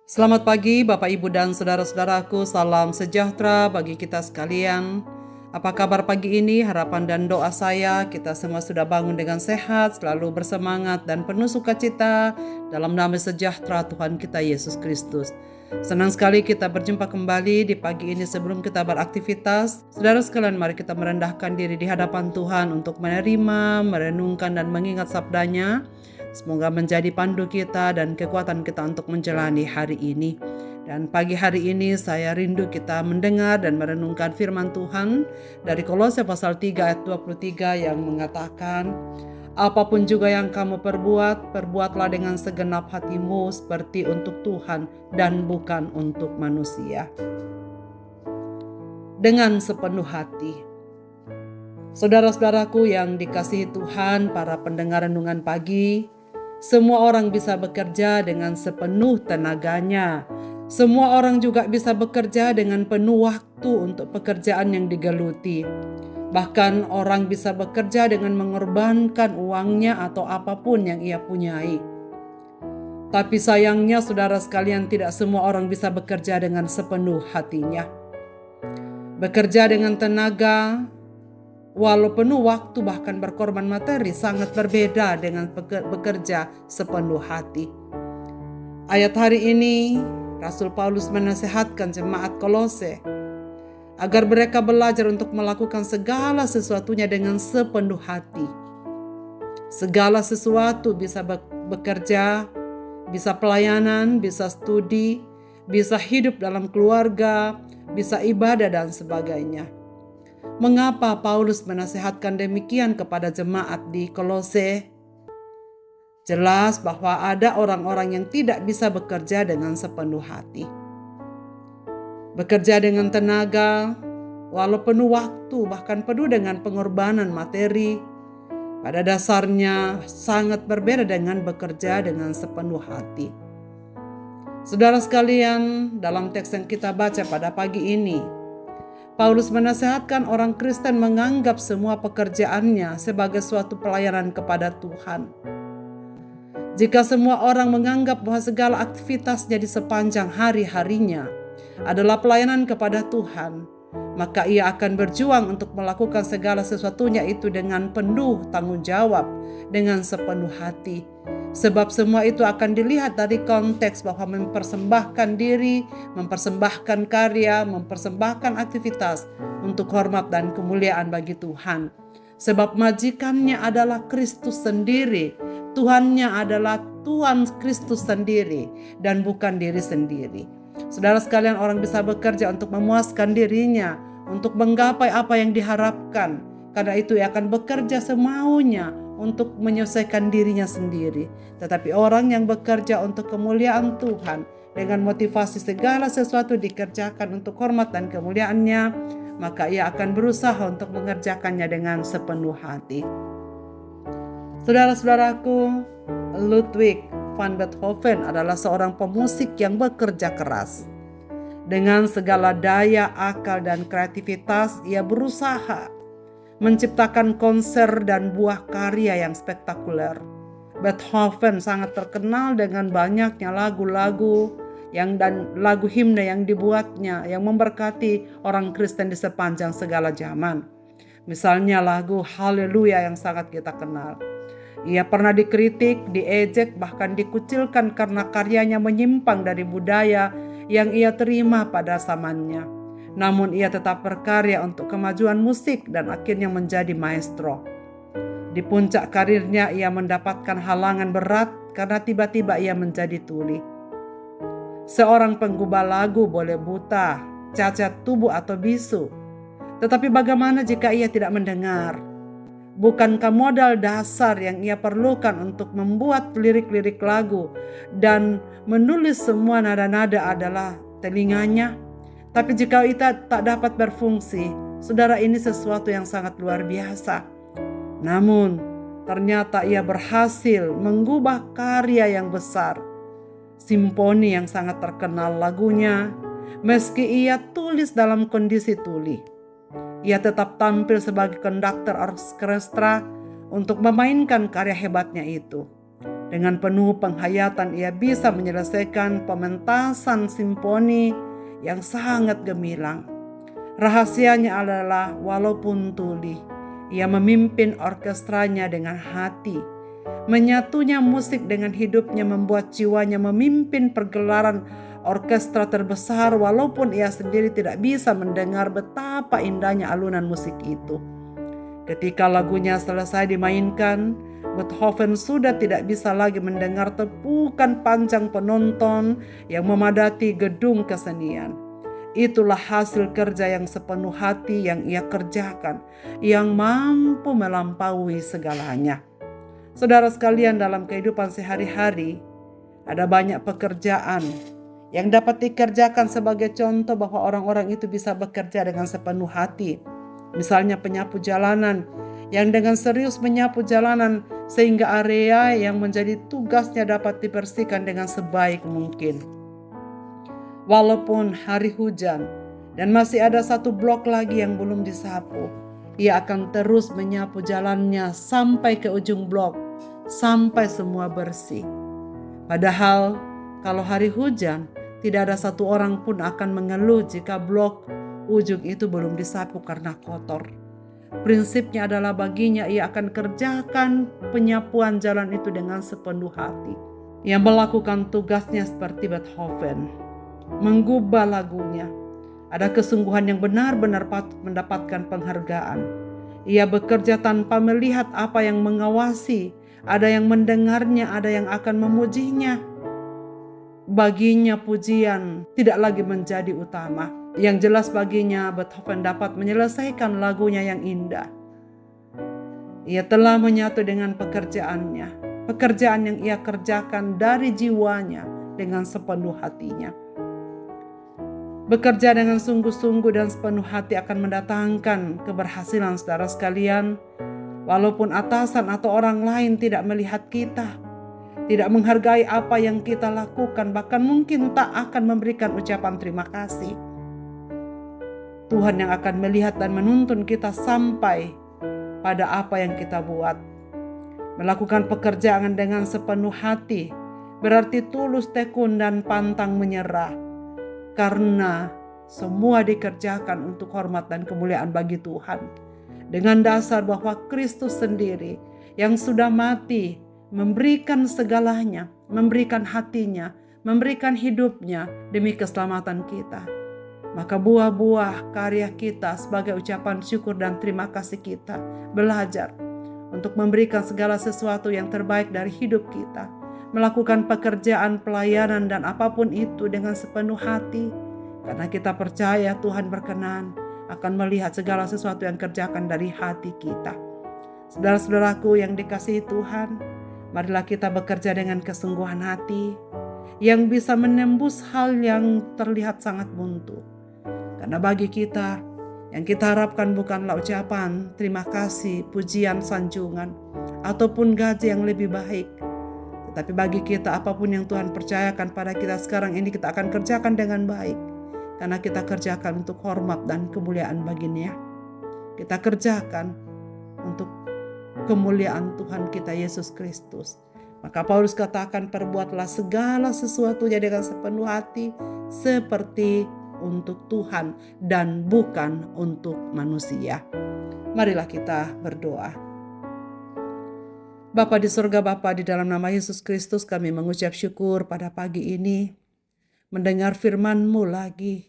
Selamat pagi Bapak Ibu dan saudara-saudaraku, salam sejahtera bagi kita sekalian. Apa kabar pagi ini? Harapan dan doa saya kita semua sudah bangun dengan sehat, selalu bersemangat dan penuh sukacita dalam nama sejahtera Tuhan kita Yesus Kristus. Senang sekali kita berjumpa kembali di pagi ini. Sebelum kita beraktivitas, saudara sekalian, mari kita merendahkan diri di hadapan Tuhan untuk menerima, merenungkan dan mengingat sabdanya. Semoga menjadi pandu kita dan kekuatan kita untuk menjalani hari ini. Dan pagi hari ini saya rindu kita mendengar dan merenungkan firman Tuhan dari Kolose pasal 3 ayat 23 yang mengatakan, apapun juga yang kamu perbuat, perbuatlah dengan segenap hatimu seperti untuk Tuhan dan bukan untuk manusia. Dengan sepenuh hati. Saudara-saudaraku yang dikasihi Tuhan, para pendengar renungan pagi, semua orang bisa bekerja dengan sepenuh tenaganya. Semua orang juga bisa bekerja dengan penuh waktu untuk pekerjaan yang digeluti. Bahkan orang bisa bekerja dengan mengorbankan uangnya atau apapun yang ia punyai. Tapi sayangnya saudara sekalian, tidak semua orang bisa bekerja dengan sepenuh hatinya. Bekerja dengan tenaga, walau penuh waktu bahkan berkorban materi, sangat berbeda dengan bekerja sepenuh hati. Ayat hari ini, Rasul Paulus menasihatkan jemaat Kolose agar mereka belajar untuk melakukan segala sesuatunya dengan sepenuh hati. Segala sesuatu bisa bekerja, bisa pelayanan, bisa studi, bisa hidup dalam keluarga, bisa ibadah dan sebagainya. Mengapa Paulus menasihatkan demikian kepada jemaat di Kolose? Jelas bahwa ada orang-orang yang tidak bisa bekerja dengan sepenuh hati. Bekerja dengan tenaga, walau penuh waktu, bahkan penuh dengan pengorbanan materi, pada dasarnya sangat berbeda dengan bekerja dengan sepenuh hati. Saudara sekalian, dalam teks yang kita baca pada pagi ini, Paulus menasihatkan orang Kristen menganggap semua pekerjaannya sebagai suatu pelayanan kepada Tuhan. Jika semua orang menganggap bahwa segala aktivitasnya di sepanjang hari-harinya adalah pelayanan kepada Tuhan, maka ia akan berjuang untuk melakukan segala sesuatunya itu dengan penuh tanggung jawab, dengan sepenuh hati. Sebab semua itu akan dilihat dari konteks bahwa mempersembahkan diri, mempersembahkan karya, mempersembahkan aktivitas untuk hormat dan kemuliaan bagi Tuhan. Sebab majikannya adalah Kristus sendiri, Tuhannya adalah Tuhan Kristus sendiri dan bukan diri sendiri. Saudara sekalian, orang bisa bekerja untuk memuaskan dirinya, untuk menggapai apa yang diharapkan. Karena itu ia akan bekerja semaunya untuk menyelesaikan dirinya sendiri. Tetapi orang yang bekerja untuk kemuliaan Tuhan, dengan motivasi segala sesuatu dikerjakan untuk hormat dan kemuliaannya, maka ia akan berusaha untuk mengerjakannya dengan sepenuh hati. Saudara-saudaraku, Ludwig van Beethoven adalah seorang pemusik yang bekerja keras. Dengan segala daya, akal, dan kreativitas, ia berusaha menciptakan konser dan buah karya yang spektakuler. Beethoven sangat terkenal dengan banyaknya lagu-lagu dan lagu himne yang dibuatnya yang memberkati orang Kristen di sepanjang segala zaman. Misalnya lagu Haleluya yang sangat kita kenal. Ia pernah dikritik, diejek, bahkan dikucilkan karena karyanya menyimpang dari budaya yang ia terima pada zamannya. Namun ia tetap berkarya untuk kemajuan musik dan akhirnya menjadi maestro. Di puncak karirnya ia mendapatkan halangan berat karena tiba-tiba ia menjadi tuli. Seorang penggubah lagu boleh buta, cacat tubuh atau bisu. Tetapi bagaimana jika ia tidak mendengar? Bukankah modal dasar yang ia perlukan untuk membuat lirik-lirik lagu dan menulis semua nada-nada adalah telinganya? Tapi jika kita tak dapat berfungsi, saudara, ini sesuatu yang sangat luar biasa. Namun, ternyata ia berhasil mengubah karya yang besar. Simfoni yang sangat terkenal lagunya, meski ia tulis dalam kondisi tuli. Ia tetap tampil sebagai konduktor orkestra untuk memainkan karya hebatnya itu. Dengan penuh penghayatan ia bisa menyelesaikan pementasan simfoni yang sangat gemilang. Rahasianya adalah walaupun tuli, ia memimpin orkestranya dengan hati. Menyatunya musik dengan hidupnya membuat jiwanya memimpin pergelaran orkestra terbesar walaupun ia sendiri tidak bisa mendengar betapa indahnya alunan musik itu. Ketika lagunya selesai dimainkan, Beethoven sudah tidak bisa lagi mendengar tepukan panjang penonton yang memadati gedung kesenian. Itulah hasil kerja yang sepenuh hati yang ia kerjakan, yang mampu melampaui segalanya. Saudara sekalian, dalam kehidupan sehari-hari, ada banyak pekerjaan yang dapat dikerjakan sebagai contoh bahwa orang-orang itu bisa bekerja dengan sepenuh hati. Misalnya penyapu jalanan yang dengan serius menyapu jalanan sehingga area yang menjadi tugasnya dapat dibersihkan dengan sebaik mungkin. Walaupun hari hujan dan masih ada satu blok lagi yang belum disapu, ia akan terus menyapu jalannya sampai ke ujung blok, sampai semua bersih. Padahal kalau hari hujan, tidak ada satu orang pun akan mengeluh jika blok ujung itu belum disapu karena kotor. Prinsipnya adalah baginya ia akan kerjakan penyapuan jalan itu dengan sepenuh hati. Ia melakukan tugasnya seperti Beethoven, menggubah lagunya. Ada kesungguhan yang benar-benar patut mendapatkan penghargaan. Ia bekerja tanpa melihat apa yang mengawasi, ada yang mendengarnya, ada yang akan memujinya. Baginya pujian tidak lagi menjadi utama. Yang jelas baginya Beethoven dapat menyelesaikan lagunya yang indah. Ia telah menyatu dengan pekerjaannya, pekerjaan yang ia kerjakan dari jiwanya dengan sepenuh hatinya. Bekerja dengan sungguh-sungguh dan sepenuh hati akan mendatangkan keberhasilan saudara sekalian, walaupun atasan atau orang lain tidak melihat kita, tidak menghargai apa yang kita lakukan, bahkan mungkin tak akan memberikan ucapan terima kasih. Tuhan yang akan melihat dan menuntun kita sampai pada apa yang kita buat. Melakukan pekerjaan dengan sepenuh hati berarti tulus, tekun, dan pantang menyerah. Karena semua dikerjakan untuk hormat dan kemuliaan bagi Tuhan. Dengan dasar bahwa Kristus sendiri yang sudah mati, memberikan segalanya, memberikan hatinya, memberikan hidupnya demi keselamatan kita. Maka buah-buah karya kita sebagai ucapan syukur dan terima kasih kita belajar untuk memberikan segala sesuatu yang terbaik dari hidup kita, melakukan pekerjaan pelayanan dan apapun itu dengan sepenuh hati, karena kita percaya Tuhan berkenan akan melihat segala sesuatu yang kerjakan dari hati kita. Saudara-saudaraku yang dikasihi Tuhan, marilah kita bekerja dengan kesungguhan hati yang bisa menembus hal yang terlihat sangat buntu. Karena bagi kita, yang kita harapkan bukanlah ucapan terima kasih, pujian, sanjungan, ataupun gaji yang lebih baik. Tetapi bagi kita, apapun yang Tuhan percayakan pada kita sekarang ini, kita akan kerjakan dengan baik. Karena kita kerjakan untuk hormat dan kemuliaan baginya. Kita kerjakan untuk kemuliaan Tuhan kita Yesus Kristus. Maka Paulus katakan, perbuatlah segala sesuatunya dengan sepenuh hati, seperti untuk Tuhan dan bukan untuk manusia. Marilah kita berdoa. Bapa di surga, Bapa, di dalam nama Yesus Kristus kami mengucap syukur pada pagi ini mendengar firman-Mu lagi.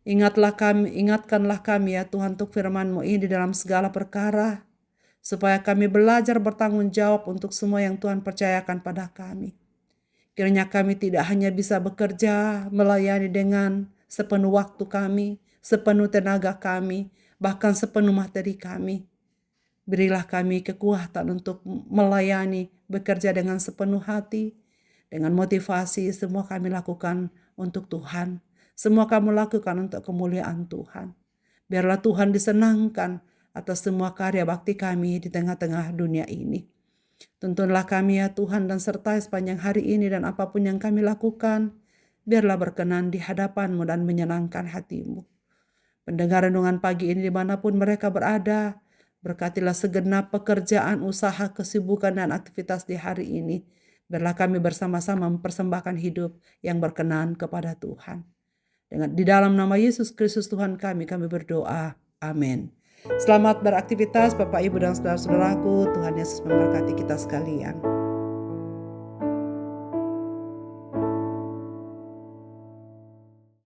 Ingatkanlah kami ya Tuhan untuk firman-Mu ini dalam segala perkara, supaya kami belajar bertanggung jawab untuk semua yang Tuhan percayakan pada kami. Kiranya kami tidak hanya bisa bekerja, melayani dengan sepenuh waktu kami, sepenuh tenaga kami, bahkan sepenuh materi kami. Berilah kami kekuatan untuk melayani, bekerja dengan sepenuh hati, dengan motivasi. Semua kami lakukan untuk Tuhan. Semua kami lakukan untuk kemuliaan Tuhan. Biarlah Tuhan disenangkan atas semua karya bakti kami di tengah-tengah dunia ini. Tuntunlah kami ya Tuhan dan sertai sepanjang hari ini dan apapun yang kami lakukan, biarlah berkenan di hadapan-Mu dan menyenangkan hati-Mu. Pendengar renungan pagi ini dimanapun mereka berada, berkatilah segenap pekerjaan, usaha, kesibukan, dan aktivitas di hari ini. Biarlah kami bersama-sama mempersembahkan hidup yang berkenan kepada Tuhan. Di dalam nama Yesus Kristus Tuhan kami berdoa. Amin. Selamat beraktivitas Bapak Ibu dan saudara-saudaraku. Tuhan Yesus memberkati kita sekalian.